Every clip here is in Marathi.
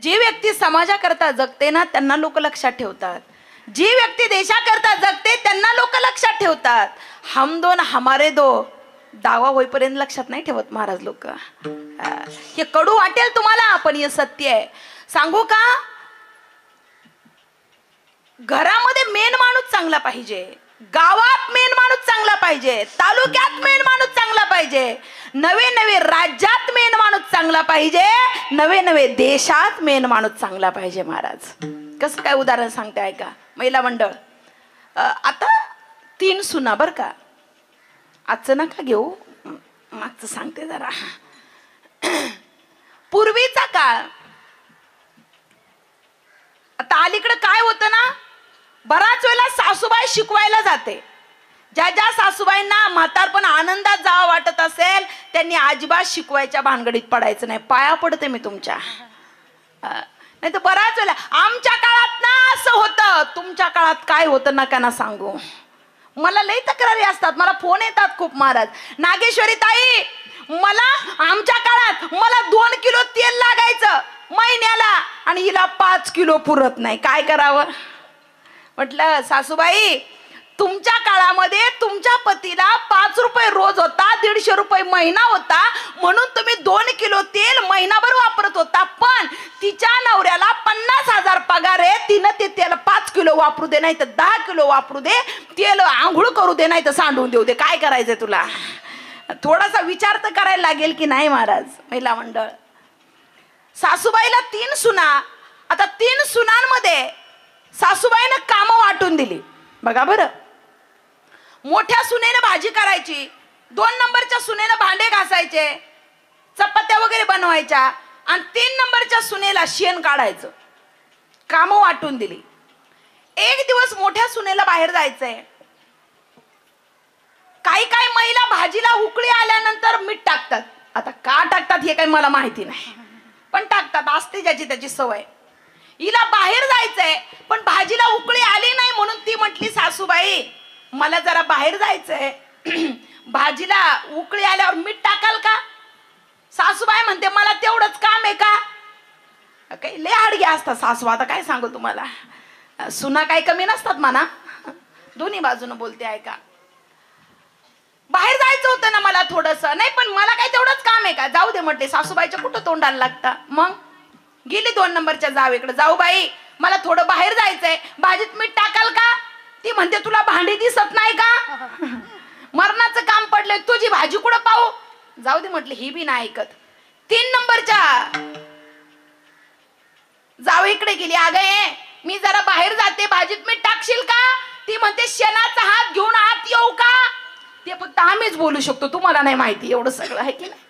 जी व्यक्ती समाजाकरता जगते ना त्यांना लोक लक्षात ठेवतात, जी व्यक्ती देशाकरता जगते त्यांना लोक लक्षात ठेवतात. हम दो ना हमारे दो दावा होईपर्यंत लक्षात नाही ठेवत महाराज लोक. हे कडू वाटेल तुम्हाला पण हे सत्य आहे. सांगू का, घरामध्ये मेन माणूस चांगला पाहिजे, गावात मेन माणूस चांगला पाहिजे, तालुक्यात मेन माणूस चांगला पाहिजे, नवे नवे राज्यात मेन माणूस चांगला पाहिजे, नवे नवे देशात मेन माणूस चांगला पाहिजे. महाराज कसं काय उदाहरण सांगते ऐका. महिला मंडळ, आता 3 सुना बर का, आजचं नका घेऊ, मागचं सांगते जरा. पूर्वीचा काळ, आता अलीकडे काय होतं ना, बराच वेळेला सासूबाई शिकवायला जाते. ज्या ज्या सासूबाईंना म्हातारपण आनंदात जावं वाटत असेल त्यांनी अजिबात शिकवायच्या भानगडीत पडायचं नाही. पाया पडते मी तुमच्या. नाही तर बराच वेळेला आमच्या काळात ना असं होतं, तुमच्या काळात काय होतं नका ना सांगू. मला लई तक्रारी असतात, मला फोन येतात खूप. महाराज नागेश्वरी ताई, मला आमच्या काळात मला 2 किलो तेल लागायचं महिन्याला आणि हिला 5 किलो पुरत नाही, काय करावं. म्हटलं सासूबाई, तुमच्या काळामध्ये तुमच्या पतीला 5 रुपये रोज होता, 150 रुपये महिना होता, म्हणून तुम्ही 2 किलो तेल महिनाभर वापरत होता. पण तिच्या नवऱ्याला 50,000 पगार आहे, तिनं ते तेल 5 किलो वापरू दे, नाही तर 10 किलो वापरू दे, तेल आंघोळ करू दे, नाही तर सांडून देऊ दे, काय करायचंय तुला. थोडासा विचार तर करायला लागेल की नाही. महाराज महिला मंडळ, सासूबाईला 3 सुना. आता 3 सुनांमध्ये सासूबाईनं कामं वाटून दिली. बघा बरं, मोठ्या सुनेनं भाजी करायची, 2 नंबरच्या सुनेनं भांडे घासायचे, चपात्या वगैरे बनवायच्या, आणि 3 नंबरच्या सुनेला शेण काढायचं. कामं वाटून दिली. एक दिवस मोठ्या सुनेला बाहेर जायचंय. काही काही महिला भाजीला उकळी आल्यानंतर मीठ टाकतात. आता का टाकतात हे काही मला माहिती नाही, पण टाकतात, असते ज्याची त्याची सवय. हिला बाहेर जायचंय पण भाजीला उकळी आली नाही, म्हणून ती म्हटली सासूबाई मला जरा बाहेर जायचंय, भाजीला उकळी आल्यावर मीठ टाकाल का. सासूबाई म्हणते मला तेवढंच काम आहे का. काही लय हाडगे असतात सासू, आता काय सांगू तुम्हाला. सुना काही कमी नसतात म्हणा, दोन्ही बाजूनं बोलते ऐका. बाहेर जायचं होतं ना मला थोडंसं, नाही पण मला काय तेवढंच काम आहे का, जाऊ दे म्हटले. सासूबाईच्या कुठं तोंडाला लागता. मग गेली 2 नंबरच्या जावेकडे, जाऊ बाई मला थोडं बाहेर जायचंय, भाजीत मीठ टाकाल का. ती म्हणते तुला भांडी दिसत नाही का, मरणाचं काम पडलंय, तुझी भाजी कुठं पाहू. जाऊ दे म्हटले, ही बी नाही ऐकत. 3 नंबरच्या जावेकडे गेली, अगं मी जरा बाहेर जाते, भाजीत मीठ टाकशील का. ती म्हणते शेणाचा हात घेऊन आत येऊ का. ते फक्त आम्हीच बोलू शकतो, तुम्हाला नाही माहिती, एवढं सगळं आहे की नाही.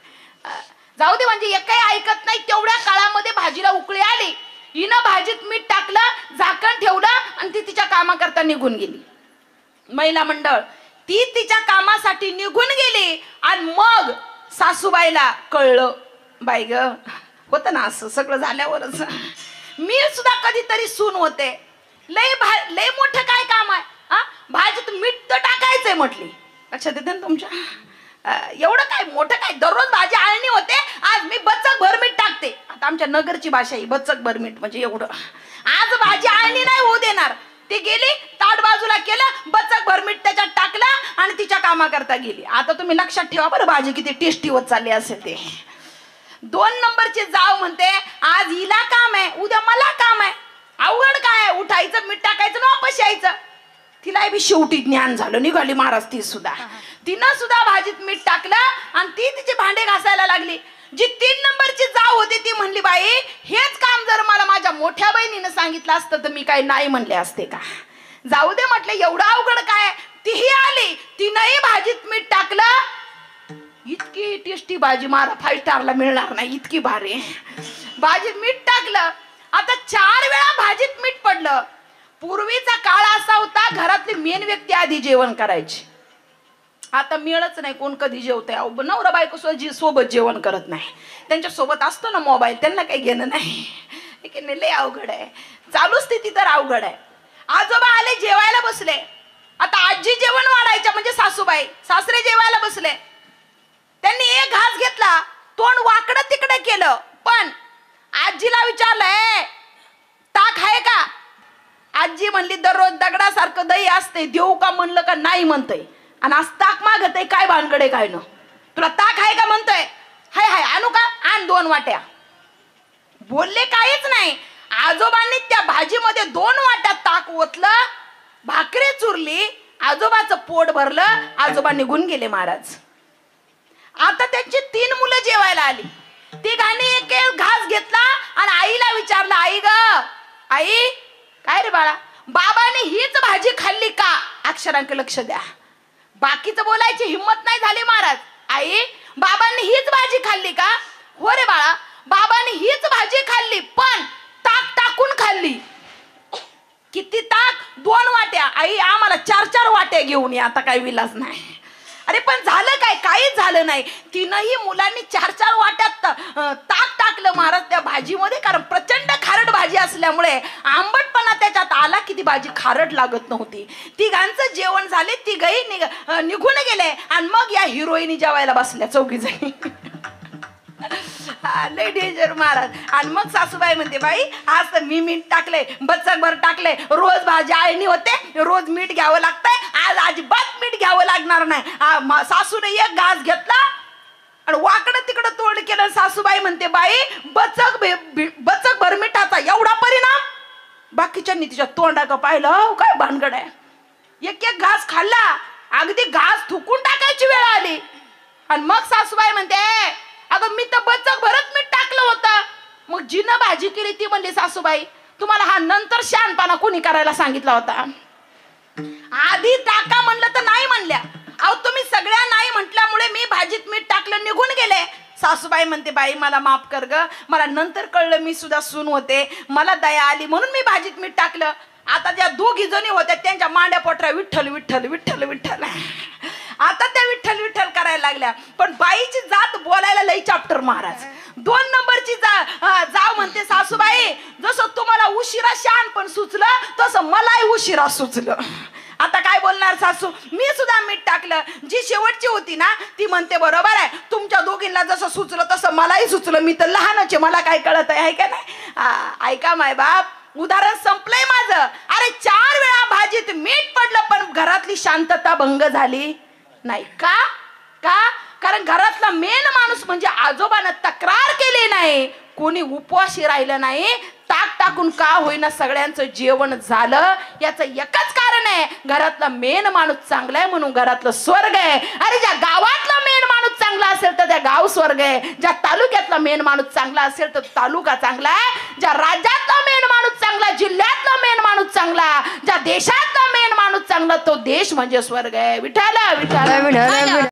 जाऊ दे म्हणजे एक काही ऐकत नाही. तेवढ्या काळामध्ये भाजीला उकळी आली, हिनं भाजीत मीठ टाकलं, झाकण ठेवलं आणि ती तिच्या कामाकरता निघून गेली. महिला मंडळ, ती तिच्या कामासाठी निघून गेली आणि मग सासूबाईला कळलं, बाई ग होतं ना असं सगळं झाल्यावरच. मी सुद्धा कधीतरी सून होते, लय मोठं काय काम आहे, भाजीत मीठ तर टाकायचंय म्हटली. लक्षात येते ना तुमच्या. एवढं काय मोठं काय, दररोज भाजी आळणी होते, आज मी बचक भर मीठ टाकते. आता आमच्या नगरची भाषा ही बचक भर मीठ म्हणजे एवढं. आज भाजी आळणी नाही होऊ देणार. ती गेली, ताट बाजूला केलं, बचक भर मीठ त्याच्यात टाकलं आणि तिच्या कामाकरता गेली. आता तुम्ही लक्षात ठेवा बरं, भाजी किती टेस्टी होत चालली असेल ते. 2 नंबरची जाव म्हणते आज हिला काम आहे, उद्या मला काम आहे. अवघड काय, उठायचं मीठ टाकायचं ना वापस यायचं. तिला बी शेवटी ज्ञान झालं, निघाली महाराज ती सुद्धा. तिनं सुद्धा भाजीत मीठ टाकलं आणि ती तिचे भांडे घासायला लागली. जी 3 नंबरची जाव होती ती म्हणली बाई हेच काम जर मला माझ्या मोठ्या बहिणीनं सांगितलं असतं तर मी काही नाही म्हणले असते का. जाऊ दे म्हटलं, एवढं अवघड काय. तीही आली, तिनंही भाजीत मीठ टाकलं. इतकी टेस्टी भाजी मला 5 स्टारला मिळणार नाही, इतकी भारी. भाजीत मीठ टाकलं, आता 4 वेळा भाजीत मीठ पडलं. पूर्वीचा काळ असा होता, घरातली मेन व्यक्ती आधी जेवण करायची. आता मिळच नाही, कोण कधी जेवतंय. नवरा बायको सोबत जेवण करत नाही, त्यांच्या सोबत असतो ना मोबाईल, त्यांना काही घेणं नाही. लय अवघड आहे, चालू स्थिती तर अवघड आहे. आजोबा आले, जेवायला बसले. आता आजी जेवण वाढायच्या म्हणजे सासूबाई, सासरे जेवायला बसले. त्यांनी एक घास घेतला, तोंड वाकडं तिकडे केलं, पण आजीला विचारलं म्हणली दररोज दगडासारखं दही असते, देऊ का म्हणलं का नाही म्हणतय, आणि आज ताक मागत आहे. काय भानगडे काय न, तुला ताक आहे का म्हणतोय, हाय हाय आणू का, आण 2 वाट्या. बोलले काहीच नाही. आजोबांनी त्या भाजीमध्ये 2 वाट्या ताक ओतलं, भाकरी चुरली, आजोबाचं पोट भरलं, आजोबा निघून गेले महाराज. आता त्यांची 3 मुलं जेवायला आली. ती गाणी एक एक घास घेतला आणि आईला विचारलं, आई ग आई, काय रे बाळा, बाबाने हीच भाजी खाल्ली का? अक्षरांकडे लक्ष द्या. बाकीचं बोलायची हिम्मत नाही झाली महाराज. आई, बाबांनी हीच भाजी खाल्ली का? हो रे बाळा, बाबांनी हीच भाजी खाल्ली, पण ताक टाकून खाल्ली. किती ताक? 2 वाट्या. आई, आम्हाला 4-4 वाट्या घेऊन या, आता काही विलाज नाही. अरे पण झालं काय? काहीच झालं नाही. 3ही मुलांनी 4-4 वाट्यात ताक टाकलं महाराज त्या भाजीमध्ये, कारण प्रचंड खारट भाजी असल्यामुळे आंबटपणा त्याच्यात आला की ती भाजी खारट लागत नव्हती. तिघांचं जेवण झाले, तिघही निघून गेले, आणि मग या हिरोईनी जेवायला बसल्या 4घी जणी. लय डेंजर महाराज. आणि मग सासूबाई म्हणते, बाई आज तर मी मीठ टाकले, बचकभर टाकले, रोज भाजी आळणी होते, रोज मीठ घ्यावं लागतंय, आज अजिबात मीठ घ्यावं लागणार नाही. सासूने एक घास घेतला आणि वाकडं तिकडं तोंड केलं. सासूबाई म्हणते, बाई बचकभर मिठाचा एवढा परिणाम? बाकीच्यांनी तिच्या तोंडाकडे पाहिलं, काय भानगड आहे. एक एक घास खाल्ला, अगदी घास थुकून टाकायची वेळ आली. आणि मग सासूबाई म्हणते, अगं मी तर बचक भरत मीठ टाकलं होतं. मग जिनं भाजी केली ती म्हणली, सासूबाई तुम्हाला हा नंतर शहाणपणा कोणी करायला सांगितला होता? आधी टाका म्हणलं तर नाही म्हणल्या. अहो तुम्ही सगळ्या नाही म्हटल्यामुळे मी भाजीत मीठ टाकलं, निघून गेले. सासूबाई म्हणते, बाई मला माफ कर ग, मला नंतर कळलं मी सुद्धा सून होते, मला दया आली म्हणून मी भाजीत मीठ टाकलं. आता ज्या 2घी जणी होत्या त्यांच्या मांड्या पोटऱ्या विठ्ठल विठ्ठल विठ्ठल विठ्ठल, आता त्या विठ्ठल विठ्ठल करायला लागल्या. पण बाईची जात बोलायला लई चाप्टर महाराज. 2 नंबरची जाव म्हणते, सासूबाई जसं तुम्हाला उशिरा शहाणपण सुचलं तसं मलाही उशिरा सुचलं. आता काय बोलणार सासू, मी सुद्धा मीठ टाकलं. जी शेवटची होती ना ती म्हणते, बरोबर आहे, तुमच्या दोघींना जसं सुचलं तसं मलाही सुचलं, मी तर लहानच आहे, मला काय कळत आहे का नाही. ऐका माय बाप, उदाहरण संपलंय माझं. अरे 4 वेळा भाजीत मीठ पडलं पण घरातली शांतता भंग झाली नाही. का? कारण घरातला मेन माणूस म्हणजे आजोबानं तक्रार केली नाही, कोणी उपवाशी राहिलं नाही, ताक टाकून का होईना सगळ्यांचं जेवण झालं. याचं एकच कारण आहे, घरातला मेन माणूस चांगला आहे म्हणून घरातलं स्वर्ग आहे. अरे ज्या गावातला मेन माणूस चांगला असेल तर त्या गाव स्वर्ग आहे, ज्या तालुक्यातला मेन माणूस चांगला असेल तर तालुका चांगला आहे, ज्या राज्यातला मेन माणूस चांगला, जिल्ह्यातला मेन माणूस चांगला, ज्या देशातला मेन माणूस चांगला, तो देश म्हणजे स्वर्ग आहे. विठ्ठल विठ्ठल.